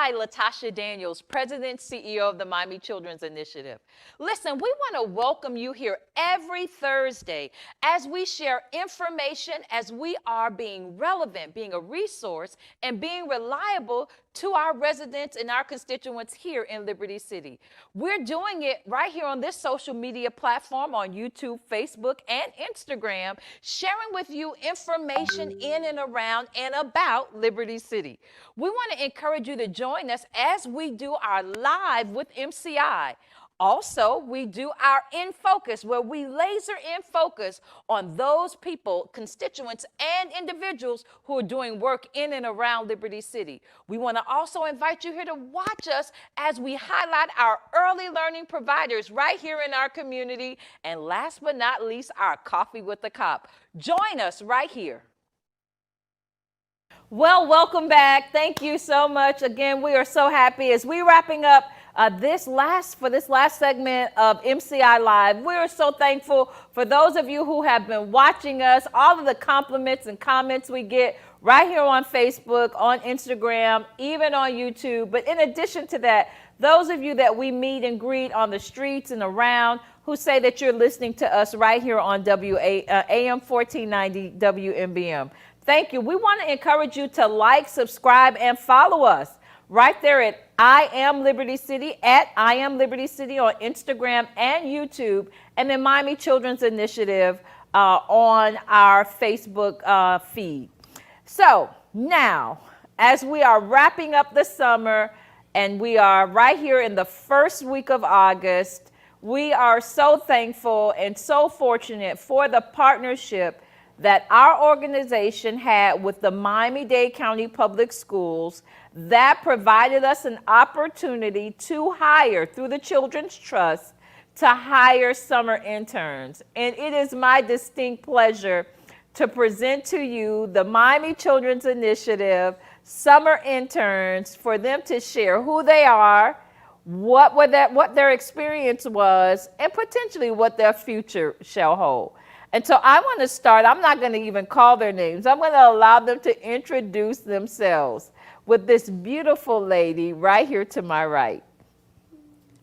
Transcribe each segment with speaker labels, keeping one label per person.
Speaker 1: I, LaTousha Daniels, President CEO of the Miami Children's Initiative. Listen, we want to welcome you here every Thursday as we share information, as we are being relevant, being a resource, and being reliable to our residents and our constituents here in Liberty City. We're doing it right here on this social media platform on YouTube, Facebook, and Instagram, sharing with you information in and around and about Liberty City. We want to encourage you to join us as we do our live with MCI. Also, we do our In Focus, where we laser in focus on those people, constituents, and individuals who are doing work in and around Liberty City. We want to also invite you here to watch us as we highlight our early learning providers right here in our community. And last but not least, our Coffee with the Cop. Join us right here. Well, welcome back. Thank you so much. Again, we are so happy as we're wrapping up this last segment of MCI Live. We're so thankful for those of you who have been watching us, all of the compliments and comments we get right here on Facebook, on Instagram, even on YouTube. But in addition to that, those of you that we meet and greet on the streets and around who say that you're listening to us right here on AM 1490 WMBM. Thank you. We want to encourage you to like, subscribe, and follow us right there at I Am Liberty City, at I Am Liberty City on Instagram and YouTube, and then Miami Children's Initiative on our Facebook feed. So now, as we are wrapping up the summer and we are right here in the first week of August, we are so thankful and so fortunate for the partnership that our organization had with the Miami-Dade County Public Schools that provided us an opportunity to hire, through the Children's Trust, to hire summer interns. And it is my distinct pleasure to present to you the Miami Children's Initiative Summer Interns, for them to share who they are, what their experience was, and potentially what their future shall hold. And so I want to start, I'm not going to even call their names. I'm going to allow them to introduce themselves with this beautiful lady right here to my right.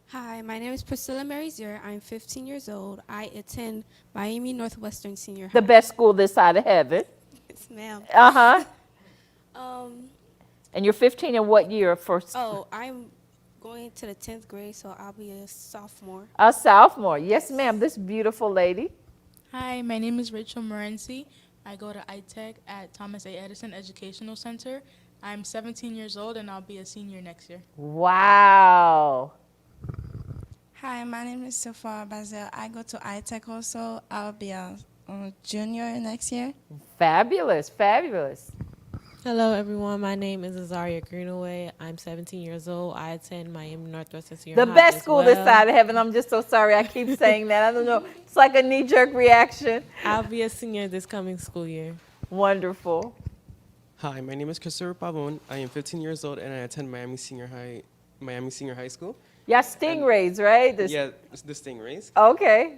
Speaker 2: Hi, my name is Priscilla Marizier. I'm 15 years old. I attend Miami Northwestern Senior High.
Speaker 1: The best school this side of heaven.
Speaker 2: Yes, ma'am.
Speaker 1: Uh-huh. And you're 15 in what year first?
Speaker 2: Oh, I'm going to the 10th grade, so I'll be a sophomore.
Speaker 1: A sophomore. Yes, ma'am. This beautiful lady.
Speaker 3: Hi, my name is Rachel Morenzi. I go to iTech at Thomas A. Edison Educational Center. I'm 17 years old, and I'll be a senior next year.
Speaker 1: Wow.
Speaker 4: Hi, my name is Sophia Bazel. I go to iTech also. I'll be a junior next year.
Speaker 1: Fabulous, fabulous.
Speaker 5: Hello, everyone. My name is Azaria Greenaway. I'm 17 years old. I attend Miami Northwestern Senior High.
Speaker 1: The best school this side of heaven. I'm just so sorry I keep saying that. I don't know. It's like a knee-jerk reaction.
Speaker 5: I'll be a senior this coming school year.
Speaker 1: Wonderful.
Speaker 6: Hi, my name is Christopher Pavon. I am 15 years old, and I attend Miami Senior High School.
Speaker 1: Yeah, Stingrays, right?
Speaker 6: Yeah, it's the Stingrays.
Speaker 1: Okay.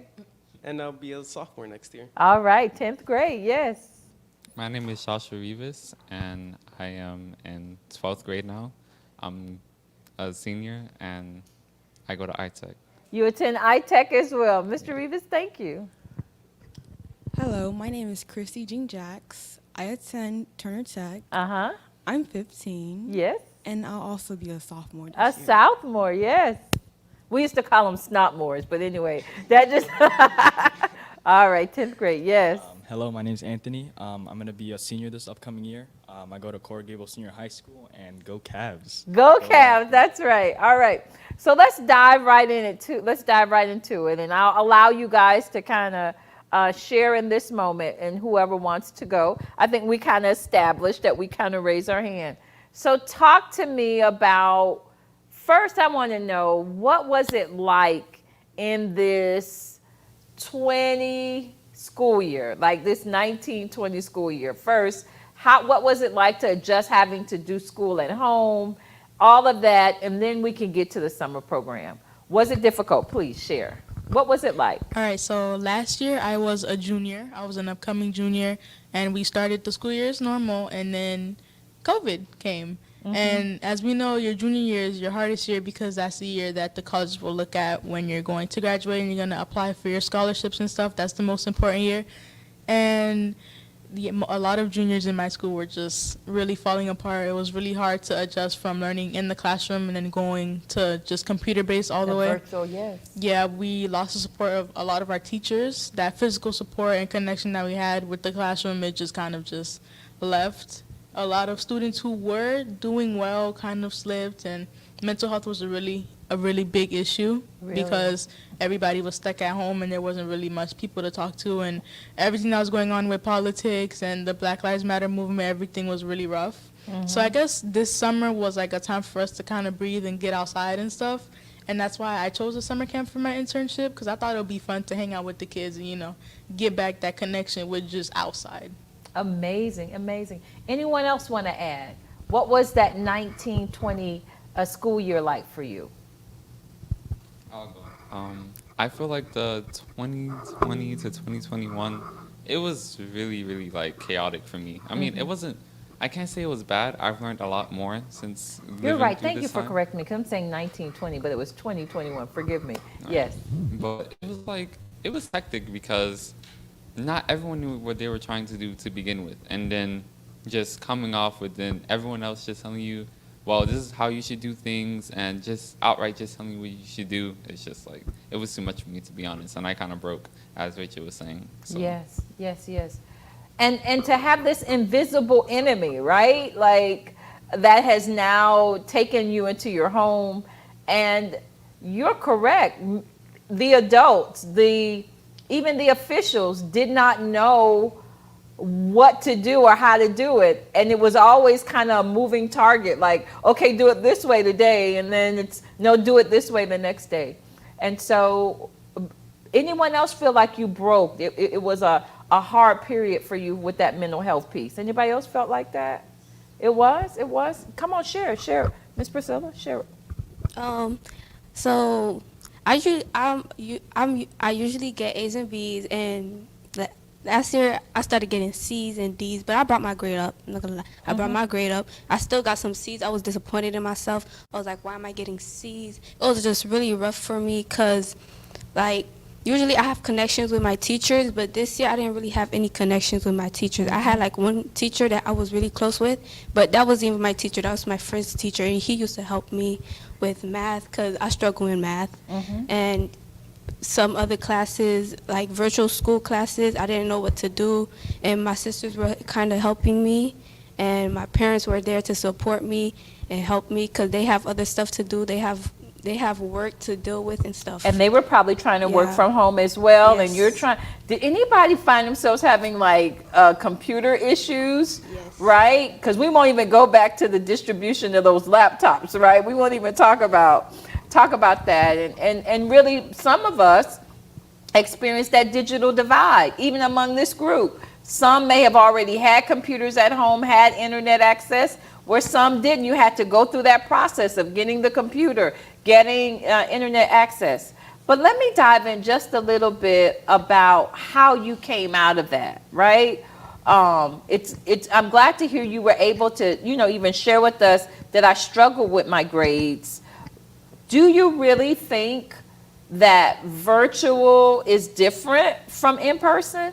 Speaker 6: And I'll be a sophomore next year.
Speaker 1: All right, 10th grade, yes.
Speaker 7: My name is Joshua Rivas, and I am in 12th grade now. I'm a senior, and I go to iTech.
Speaker 1: You attend iTech as well. Mr. Rivas, thank you.
Speaker 8: Hello, my name is Christy Jean Jacks. I attend Turner Tech.
Speaker 1: Uh-huh.
Speaker 8: I'm 15.
Speaker 1: Yes.
Speaker 8: And I'll also be a sophomore this
Speaker 1: A
Speaker 8: year.
Speaker 1: sophomore, yes. We used to call them snotmores, but anyway, that just... All right, 10th grade, yes.
Speaker 9: Hello, my name is Anthony. I'm going to be a senior this upcoming year. I go to Coral Gables Senior High School, and go Cavs.
Speaker 1: Go Cavs, that's right. All right, so let's dive right into it, and I'll allow you guys to kind of share in this moment, and whoever wants to go. I think we kind of established that we kind of raise our hand. So talk to me about, first I want to know, what was it like in this 20 school year, like this 1920 school year? First, what was it like to just having to do school at home, all of that, and then we can get to the summer program. Was it difficult? Please share. What was it like?
Speaker 3: All right, so last year I was a junior. I was an upcoming junior, and we started the school year as normal, and then COVID came. And as we know, your junior year is your hardest year because that's the year that the colleges will look at when you're going to graduate and you're going to apply for your scholarships and stuff. That's the most important year. And a lot of juniors in my school were just really falling apart. It was really hard to adjust from learning in the classroom and then going to just computer-based all the way.
Speaker 1: Virtual, yes.
Speaker 3: Yeah, we lost the support of a lot of our teachers. That physical support and connection that we had with the classroom, it just kind of just left. A lot of students who were doing well kind of slipped, and mental health was a really big issue because everybody was stuck at home and there wasn't really much people to talk to, and everything that was going on with politics and the Black Lives Matter movement, everything was really rough. So I guess this summer was like a time for us to kind of breathe and get outside and stuff. And that's why I chose a summer camp for my internship, because I thought it would be fun to hang out with the kids and, you know, get back that connection with just outside.
Speaker 1: Amazing, amazing. Anyone else want to add? What was that 1920 school year like for you?
Speaker 7: I'll go. I feel like the 2020 to 2021, it was really, really like chaotic for me. I mean, it wasn't, I can't say it was bad. I've learned a lot more since
Speaker 1: You're
Speaker 7: living
Speaker 1: right.
Speaker 7: through
Speaker 1: Thank you
Speaker 7: this
Speaker 1: for
Speaker 7: time.
Speaker 1: correcting me, because I'm saying 1920, but it was 2021. Forgive me. Yes.
Speaker 7: But it was like, it was hectic because not everyone knew what they were trying to do to begin with. And then just coming off with then everyone else just telling you, well, this is how you should do things, and just outright just telling you what you should do. It's just like, it was too much for me, to be honest. And I kind of broke, as Rachel was saying. So.
Speaker 1: Yes, yes, yes. And to have this invisible enemy, right? Like, that has now taken you into your home. And you're correct. The adults, even the officials did not know what to do or how to do it. And it was always kind of a moving target, like, okay, do it this way today, and then it's, no, do it this way the next day. And so anyone else feel like you broke? It was a hard period for you with that mental health piece. Anybody else felt like that? It was? Come on, share. Miss Priscilla, share.
Speaker 2: So I usually get A's and B's, and last year I started getting C's and D's, but I brought my grade up. I'm not gonna lie. I brought my grade up. I still got some C's. I was disappointed in myself. I was like, why am I getting C's? It was just really rough for me because, like, usually I have connections with my teachers, but this year I didn't really have any connections with my teachers. I had like one teacher that I was really close with, but that wasn't even my teacher. That was my friend's teacher, and he used to help me with math because I struggle in math. And some other classes, like virtual school classes, I didn't know what to do, and my sisters were kind of helping me, and my parents were there to support me and help me because they have other stuff to do. They have work to deal with and stuff.
Speaker 1: And they were probably trying to work
Speaker 2: Yeah.
Speaker 1: from home as well.
Speaker 2: Yes.
Speaker 1: And you're trying. Did anybody find themselves having like computer issues?
Speaker 2: Yes.
Speaker 1: Right? Because we won't even go back to the distribution of those laptops, right? We won't even talk about that. And really, some of us experienced that digital divide, even among this group. Some may have already had computers at home, had internet access, where some didn't. You had to go through that process of getting the computer, getting internet access. But let me dive in just a little bit about how you came out of that, right? I'm glad to hear you were able to, even share with us that I struggled with my grades. Do you really think that virtual is different from in person?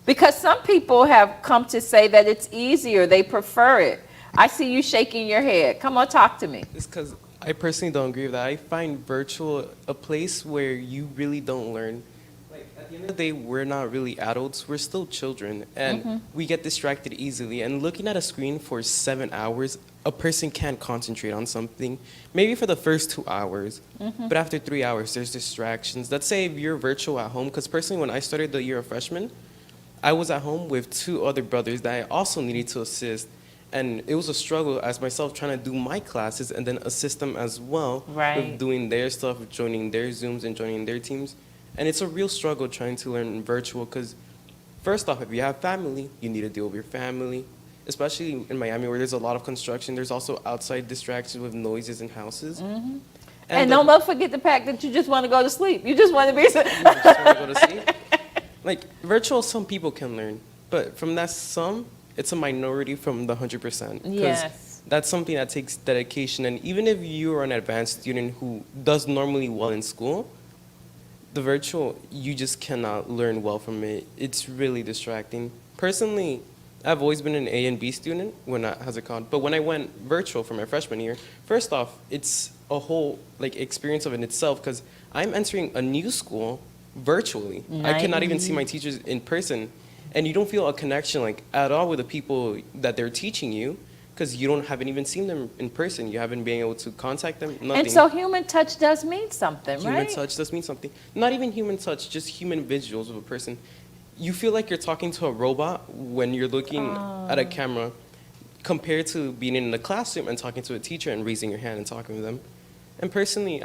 Speaker 1: Because some people have come to say that it's easier, they prefer it. I see you shaking your head. Come on, talk to me.
Speaker 6: It's because I personally don't agree with that. I find virtual a place where you really don't learn. Like, at the end of the day, we're not really adults. We're still children, and we get distracted easily. And looking at a screen for 7 hours, a person can't concentrate on something, maybe for the first 2 hours. But after 3 hours, there's distractions. Let's say if you're virtual at home, because personally, when I started the year of freshman, I was at home with 2 other brothers that I also needed to assist. And it was a struggle as myself trying to do my classes and then assist them as well with doing their stuff, joining their Zooms and joining their teams. And it's a real struggle trying to learn virtual because, first off, if you have family, you need to deal with your family. Especially in Miami where there's a lot of construction, there's also outside distractions with noises in houses.
Speaker 1: And don't forget the fact that you just want to go to sleep. You just want to be.
Speaker 6: You just want to go to sleep. Like, virtual, some people can learn. But from that some, it's a minority from the 100%.
Speaker 1: Yes.
Speaker 6: that's something that takes dedication. And even if you're an advanced student who does normally well in school, the virtual, you just cannot learn well from it. It's really distracting. Personally, I've always been an A and B student how's it called? But when I went virtual for my freshman year, first off, it's a whole experience of in itself because I'm entering a new school virtually. I cannot even see my teachers in person, and you don't feel a connection at all with the people that they're teaching you because you haven't even seen them in person. You haven't been able to contact them. Nothing.
Speaker 1: And so human touch does mean something,
Speaker 6: Human
Speaker 1: right?
Speaker 6: touch does mean something. Not even human touch, just human visuals of a person. You feel like you're talking to a robot when you're looking at a camera compared to being in the classroom and talking to a teacher and raising your hand and talking to them. And personally,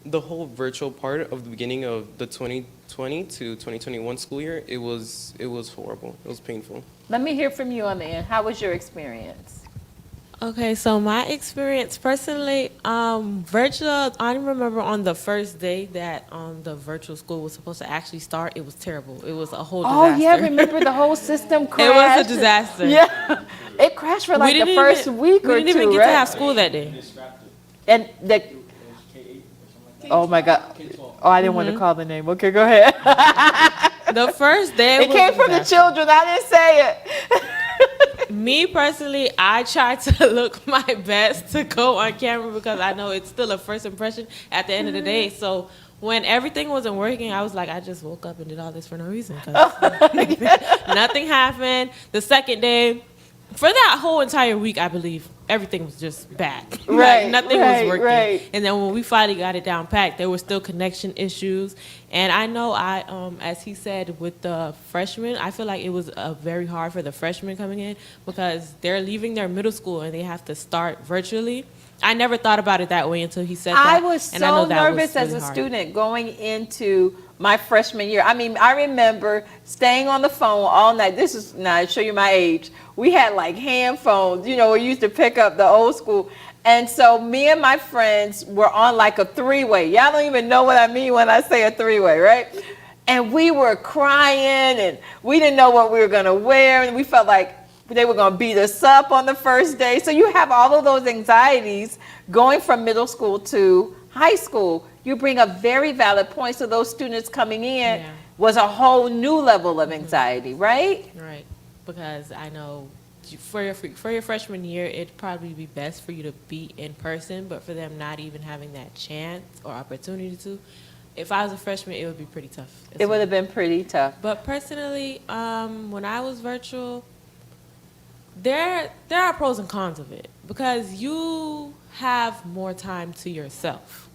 Speaker 6: the whole virtual part of the beginning of the 2020 to 2021 school year, it was horrible. It was painful.
Speaker 1: Let me hear from you on the end. How was your experience?
Speaker 5: Okay, so my experience personally, virtual, I remember on the first day that the virtual school was supposed to actually start, it was terrible. It was a whole disaster.
Speaker 1: Oh, yeah, remember the whole system crashed?
Speaker 5: It was a disaster.
Speaker 1: Yeah, it crashed for the first week or two,
Speaker 5: We didn't even get
Speaker 1: right?
Speaker 5: to have school that day.
Speaker 1: And oh my God. Oh, I didn't want to call the name. Okay, go ahead.
Speaker 5: The first day
Speaker 1: It came from the children. I didn't say it.
Speaker 5: Me personally, I tried to look my best to go on camera because I know it's still a first impression at the end of the day. So when everything wasn't working, I was like, I just woke up and did all this for no reason. 'Cause nothing happened. The second day, for that whole entire week, I believe, everything was just bad.
Speaker 1: Right,
Speaker 5: nothing was
Speaker 1: right,
Speaker 5: working.
Speaker 1: right.
Speaker 5: And then when we finally got it down packed, there were still connection issues. And I know as he said, with the freshmen, I feel like it was very hard for the freshmen coming in because they're leaving their middle school and they have to start virtually. I never thought about it that way until he said that.
Speaker 1: I was
Speaker 5: and I know
Speaker 1: so
Speaker 5: that was
Speaker 1: nervous as
Speaker 5: really
Speaker 1: a
Speaker 5: hard.
Speaker 1: student going into my freshman year. I mean, I remember staying on the phone all night. Now I show you my age. We had hand phones, we used to pick up the old school. And so me and my friends were on a three-way. Y'all don't even know what I mean when I say a three-way, right? And we were crying and we didn't know what we were gonna wear and we felt like they were gonna beat us up on the first day. So you have all of those anxieties going from middle school to high school. You bring up very valid points. So those students coming in was a whole new level of anxiety, right?
Speaker 5: Right, because I know for your freshman year, it'd probably be best for you to be in person, but for them not even having that chance or opportunity to, if I was a freshman, it would be pretty tough.
Speaker 1: It would have been pretty tough.
Speaker 5: But personally, when I was virtual, there are pros and cons of it because you have more time to yourself.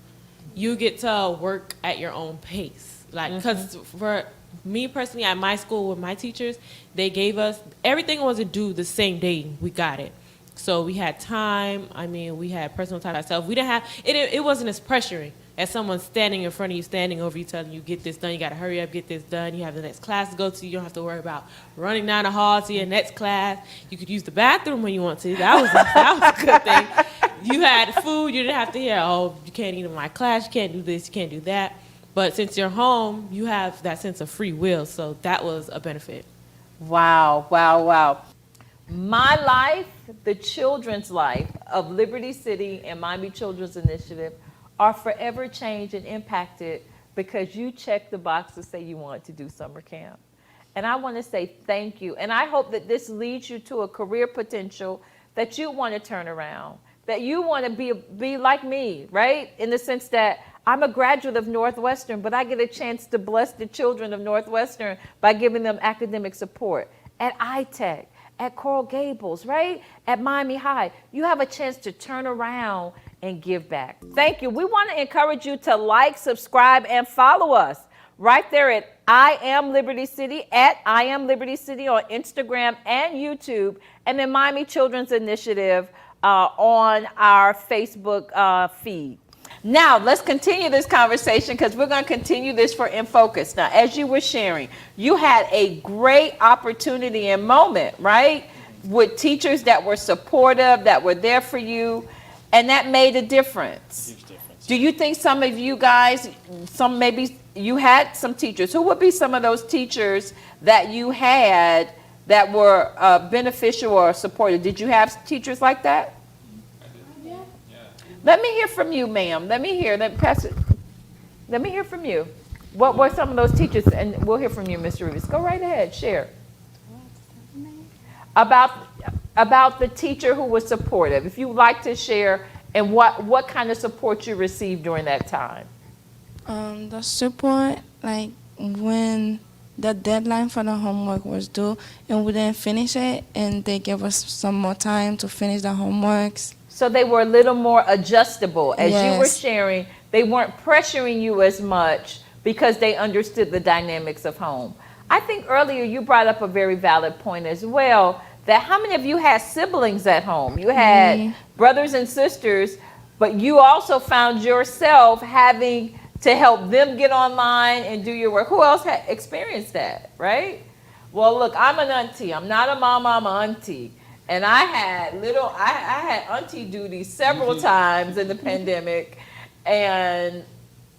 Speaker 5: You get to work at your own pace. Because for me personally, at my school with my teachers, they gave us, everything wasn't due the same day we got it. So we had time. I mean, we had personal time ourselves. We didn't have, it wasn't as pressuring as someone standing in front of you, standing over you, telling you, get this done. You got to hurry up, get this done. You have the next class to go to. You don't have to worry about running down the hall to your next class. You could use the bathroom when you want to. That was a good thing. You had food. You didn't have to hear, oh, you can't eat in my class. You can't do this. You can't do that. But since you're home, you have that sense of free will. So that was a benefit.
Speaker 1: Wow, wow, wow. My life, the children's life of Liberty City and Miami Children's Initiative are forever changed and impacted because you checked the box to say you wanted to do summer camp. And I want to say thank you. And I hope that this leads you to a career potential that you want to turn around, that you want to be like me, right? In the sense that I'm a graduate of Northwestern, but I get a chance to bless the children of Northwestern by giving them academic support. At iTech, at Coral Gables, right? At Miami High, you have a chance to turn around and give back. Thank you. We want to encourage you to like, subscribe, and follow us right there at I Am Liberty City, at I Am Liberty City on Instagram and YouTube, and then Miami Children's Initiative on our Facebook feed. Now, let's continue this conversation because we're going to continue this for In Focus. Now, as you were sharing, you had a great opportunity and moment, right? With teachers that were supportive, that were there for you, and that made a difference.
Speaker 9: Huge difference.
Speaker 1: Do you think some of you guys, maybe you had some teachers, who would be some of those teachers that you had that were beneficial or supportive? Did you have teachers like that? Let me hear from you, ma'am. Let me hear. Let me hear from you. What were some of those teachers? And we'll hear from you, Mr. Rivas. Go right ahead. Share. About the teacher who was supportive. If you'd like to share, and what kind of support you received during that time.
Speaker 4: The support, like when the deadline for the homework was due and we didn't finish it, and they gave us some more time to finish the homeworks.
Speaker 1: So they were a little more adjustable. As you were
Speaker 4: Yes.
Speaker 1: sharing, they weren't pressuring you as much because they understood the dynamics of home. I think earlier you brought up a very valid point as well, that how many of you had siblings at home? You had brothers and sisters, but you also found yourself having to help them get online and do your work. Who else had experienced that, right? Well, look, I'm an auntie. I'm not a mama, I'm an auntie. And I had auntie duties several times in the pandemic, and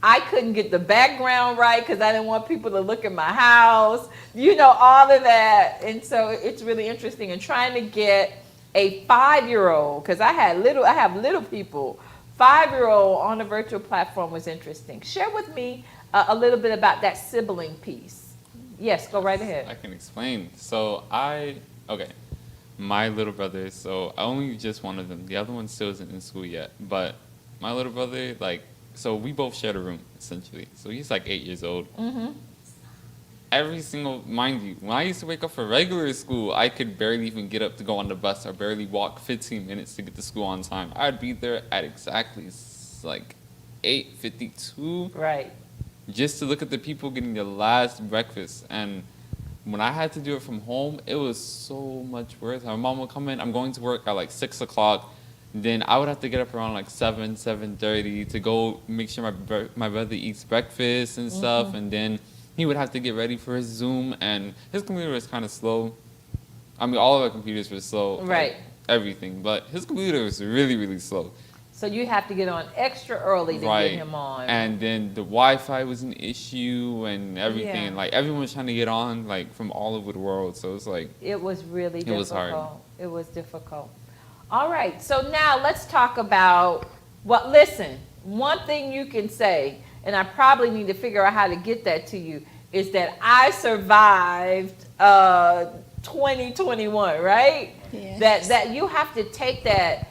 Speaker 1: I couldn't get the background right because I didn't want people to look at my house, all of that. And so it's really interesting. And trying to get a 5-year-old, because I have little people, 5-year-old on a virtual platform was interesting. Share with me a little bit about that sibling piece. Yes, go right ahead.
Speaker 7: I can explain. So my little brother, so I only just one of them. The other one still isn't in school yet. But my little brother, so we both shared a room, essentially. So he's 8 years old.
Speaker 1: Mm-hmm.
Speaker 7: Mind you, when I used to wake up for regular school, I could barely even get up to go on the bus or barely walk 15 minutes to get to school on time. I'd be there at exactly 8:52.
Speaker 1: Right.
Speaker 7: Just to look at the people getting their last breakfast. And when I had to do it from home, it was so much worse. My mom would come in, I'm going to work at 6 o'clock. Then I would have to get up around 7:30 to go make sure my brother eats breakfast and stuff. And then he would have to get ready for his Zoom, and his computer was kind of slow. I mean, all of our computers were slow.
Speaker 1: Right.
Speaker 7: Everything. But his computer was really, really slow.
Speaker 1: So you have to get on extra early to get him on.
Speaker 7: And then the Wi-Fi was an issue and everything.
Speaker 1: Yeah.
Speaker 7: Everyone was trying to get on from all over the world. So it's
Speaker 1: it was really difficult.
Speaker 7: It was hard.
Speaker 1: It was difficult. All right. So now let's talk about listen, one thing you can say, and I probably need to figure out how to get that to you, is that I survived 2021, right?
Speaker 4: Yes.
Speaker 1: That you have to take that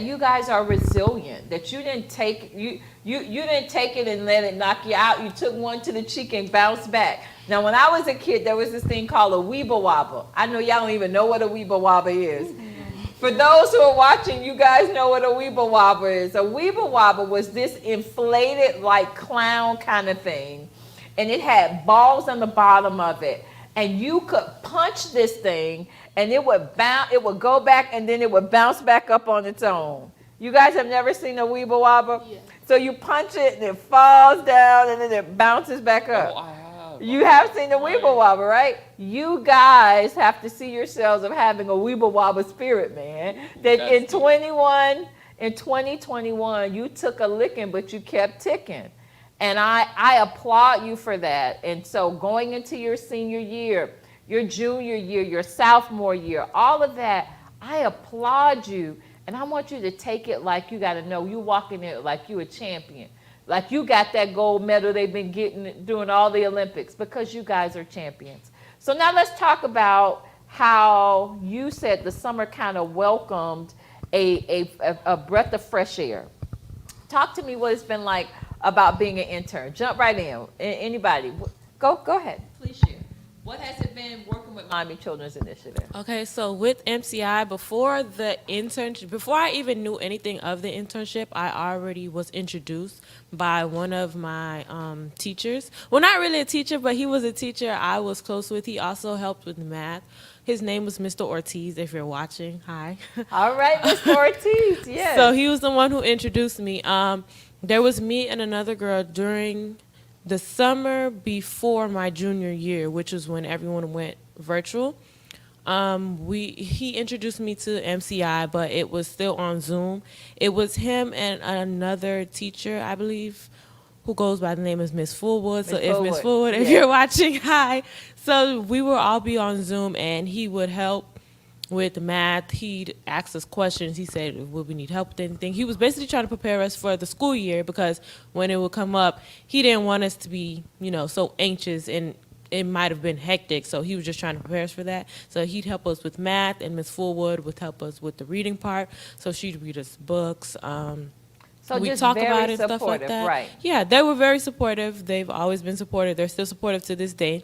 Speaker 1: you guys are resilient, that you didn't take you didn't take it and let it knock you out. You took one to the cheek and bounced back. Now, when I was a kid, there was this thing called a weeble wobble. I know y'all don't even know what a weeble wobble is. For those who are watching, you guys know what a weeble wobble is. A weeble wobble was this inflated clown kind of thing, and it had balls on the bottom of it, and you could punch this thing and it would go back, and then it would bounce back up on its own. You guys have never seen a weeble wobble? Yeah. So you punch it and it falls down and then it bounces back up.
Speaker 7: Oh, I have.
Speaker 1: You have seen the weeble wobble, right? You guys have to see yourselves of having a weeble wobble spirit, man. That in 2021, you took a licking, but you kept ticking. And I applaud you for that. And so going into your senior year, your junior year, your sophomore year, all of that, I applaud you. And I want you to take it like you got to know you walking in like you a champion. Like you got that gold medal they've been getting during all the Olympics, because you guys are champions. So now let's talk about how you said the summer kind of welcomed a breath of fresh air. Talk to me what it's been like about being an intern. Jump right in. Anybody? Go ahead. Please share. What has it been working with Miami Children's Initiative?
Speaker 5: Okay, so with MCI, before I even knew anything of the internship, I already was introduced by one of my teachers. Well, not really a teacher, but he was a teacher I was close with. He also helped with math. His name was Mr. Ortiz, if you're watching. Hi.
Speaker 1: All right, Mr. Ortiz, yes.
Speaker 5: So he was the one who introduced me. There was me and another girl during the summer before my junior year, which was when everyone went virtual. He introduced me to MCI, but it was still on Zoom. It was him and another teacher, I believe, who goes by the name of Miss Fullwood. So if Miss Fullwood, if you're watching, hi. So we would all be on Zoom, and he would help with math. He'd ask us questions. He said, would we need help with anything? He was basically trying to prepare us for the school year, because when it would come up, he didn't want us to be, so anxious, and it might have been hectic. So he was just trying to prepare us for that. So he'd help us with math, and Miss Fullwood would help us with the reading part. So she'd read us books.
Speaker 1: So
Speaker 5: we
Speaker 1: just
Speaker 5: talk
Speaker 1: very
Speaker 5: about it, stuff like
Speaker 1: supportive,
Speaker 5: that.
Speaker 1: right.
Speaker 5: Yeah, they were very supportive. They've always been supportive. They're still supportive to this day.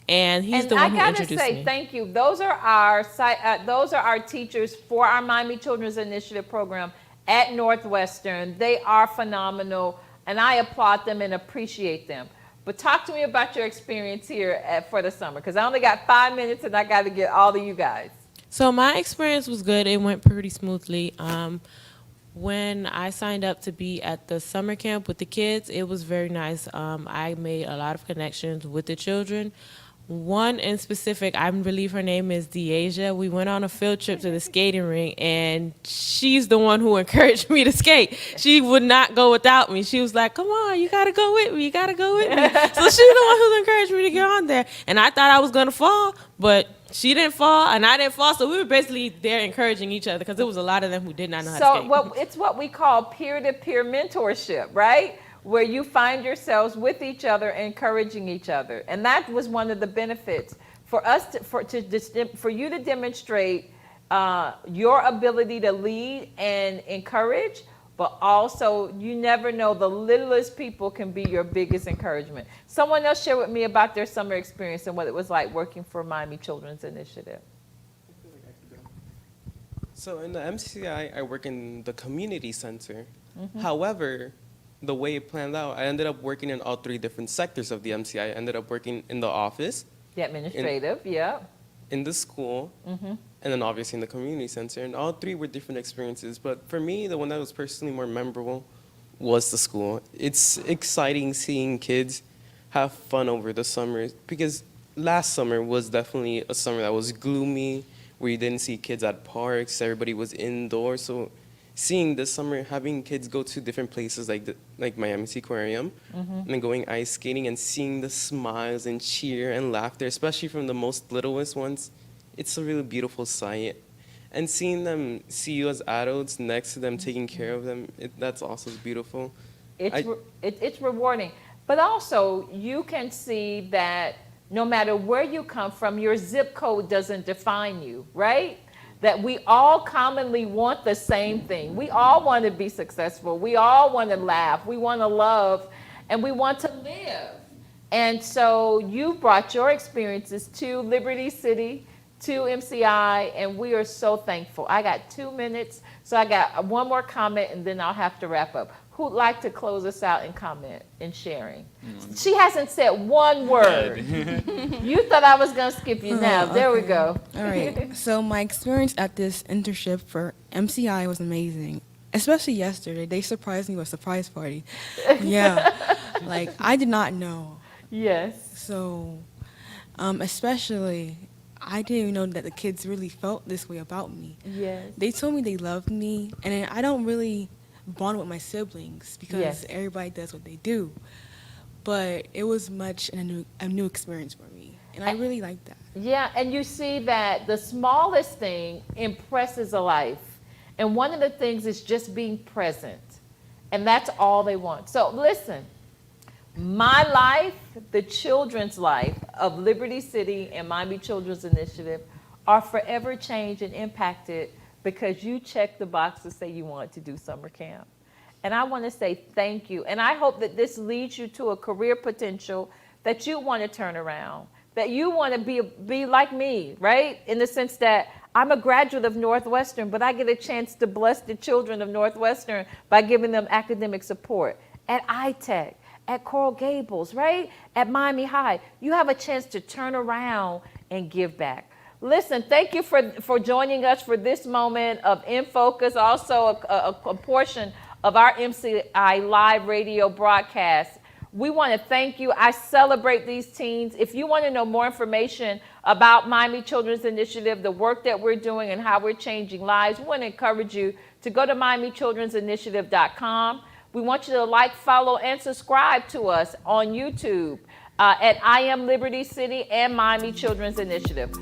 Speaker 5: And he's the one who introduced me.
Speaker 1: I gotta say thank you. Those are our teachers for our Miami Children's Initiative program at Northwestern. They are phenomenal, and I applaud them and appreciate them. But talk to me about your experience here for the summer, because I only got 5 minutes and I got to get all of you guys.
Speaker 5: So my experience was good. It went pretty smoothly. When I signed up to be at the summer camp with the kids, it was very nice. I made a lot of connections with the children. One in specific, I believe her name is Deasia. We went on a field trip to the skating rink, and she's the one who encouraged me to skate. She would not go without me. She was like, come on, you got to go with me. You got to go with me. So she's the one who encouraged me to get on there. And I thought I was going to fall, but she didn't fall, and I didn't fall. So we were basically there encouraging each other, because there was a lot of them who did not know how to skate.
Speaker 1: So it's what we call peer-to-peer mentorship, right? Where you find yourselves with each other, encouraging each other. And that was one of the benefits for us for you to demonstrate your ability to lead and encourage, but also you never know, the littlest people can be your biggest encouragement. Someone else share with me about their summer experience and what it was like working for Miami Children's Initiative.
Speaker 6: So in the MCI, I work in the community center.
Speaker 1: Mm-hmm.
Speaker 6: However, the way it planned out, I ended up working in all 3 different sectors of the MCI. I ended up working in the office,
Speaker 1: The administrative, yeah.
Speaker 6: in the school, and then obviously in the community center. And all 3 were different experiences. But for me, the one that was personally more memorable was the school. It's exciting seeing kids have fun over the summer, because last summer was definitely a summer that was gloomy, where you didn't see kids at parks, everybody was indoors. So seeing this summer, having kids go to different places like Miami Aquarium, and then going ice skating and seeing the smiles and cheer and laughter, especially from the most littlest ones, it's a really beautiful sight. And seeing them see you as adults next to them, taking care of them, that's also beautiful.
Speaker 1: It's rewarding. But also, you can see that no matter where you come from, your zip code doesn't define you, right? That we all commonly want the same thing. We all want to be successful. We all want to laugh. We want to love, and we want to live. And so you brought your experiences to Liberty City, to MCI, and we are so thankful. I got 2 minutes, so I got one more comment, and then I'll have to wrap up. Who'd like to close us out in comment and sharing? She hasn't said one word. You thought I was going to skip you now. There we go.
Speaker 8: All right. So my experience at this internship for MCI was amazing, especially yesterday. They surprised me with a surprise party. Yeah. Like, I did not know.
Speaker 1: Yes.
Speaker 8: So, especially, I didn't even know that the kids really felt this way about me.
Speaker 1: Yes.
Speaker 8: They told me they loved me, and I don't really bond with my siblings because
Speaker 1: Yes.
Speaker 8: everybody does what they do. But it was much a new experience for me, and I really liked that.
Speaker 1: Yeah, and you see that the smallest thing impresses a life. And one of the things is just being present. And that's all they want. So listen, my life, the children's life of Liberty City and Miami Children's Initiative are forever changed and impacted because you checked the box to say you wanted to do summer camp. And I want to say thank you. And I hope that this leads you to a career potential that you want to turn around, that you want to be like me, right? In the sense that I'm a graduate of Northwestern, but I get a chance to bless the children of Northwestern by giving them academic support. At iTech, at Coral Gables, right? At Miami High, you have a chance to turn around and give back. Listen, thank you for joining us for this moment of In Focus, also a portion of our MCI live radio broadcast. We want to thank you. I celebrate these teens. If you want to know more information about Miami Children's Initiative, the work that we're doing and how we're changing lives, we want to encourage you to go to MiamiChildren'sInitiative.com. We want you to like, follow, and subscribe to us on YouTube at I Am Liberty City and Miami Children's Initiative.